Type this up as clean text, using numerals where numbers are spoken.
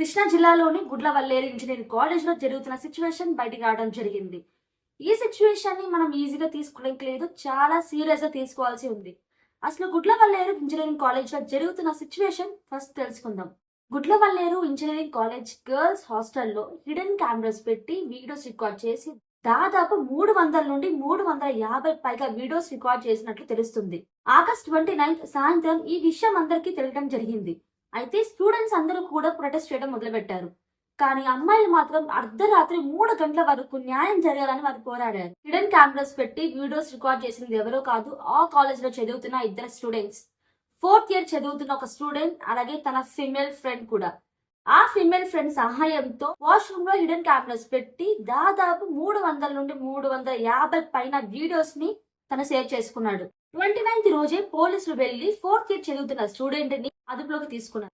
కృష్ణా జిల్లాలోని Gudlavalleru engineering college లో జరుగుతున్న సిచ్యువేషన్ బయటికి రావడం జరిగింది. ఈ సిచ్యువేషన్ ని మనం ఈజీగా తీసుకోవడానికి లేదు, చాలా సీరియస్ గా తీసుకోవాల్సి ఉంది. అసలు గుడ్లవల్లేరు ఇంజనీరింగ్ కాలేజ్ లో జరుగుతున్న సిచ్యువేషన్ ఫస్ట్ తెలుసుకుందాం. గుడ్లవల్లేరు ఇంజనీరింగ్ కాలేజ్ గర్ల్స్ హాస్టల్లో హిడెన్ కెమెరాస్ పెట్టి వీడియోస్ రికార్డ్ చేసి దాదాపు 300 నుండి 350 పైగా వీడియోస్ రికార్డ్ చేసినట్లు తెలుస్తుంది. ఆగస్ట్ 29 సాయంత్రం ఈ విషయం అందరికీ తెలియడం జరిగింది. అయితే స్టూడెంట్స్ అందరూ కూడా ప్రొటెస్ట్ చేయడం మొదలుపెట్టారు. కానీ అమ్మాయిలు మాత్రం అర్ధరాత్రి 3 గంటల వరకు న్యాయం జరగాలని వారు పోరాడారు. హిడెన్ కెమెరాస్ పెట్టి వీడియోస్ రికార్డ్ చేసింది ఎవరో కాదు, ఆ కాలేజ్ లో చదువుతున్న 2 స్టూడెంట్స్. 4th ఇయర్ చదువుతున్న ఒక స్టూడెంట్, అలాగే తన ఫిమేల్ ఫ్రెండ్ కూడా. ఆ ఫిమేల్ ఫ్రెండ్ సహాయంతో వాష్రూమ్ లో హిడెన్ కెమెరాస్ పెట్టి దాదాపు 300 నుండి 350 పైన వీడియోస్ ని తను సేవ్ చేసుకున్నాడు. 29th రోజే పోలీసులు వెళ్లి 4th ఇయర్ చదువుతున్న స్టూడెంట్ ని అదుపులోకి తీసుకున్నారు.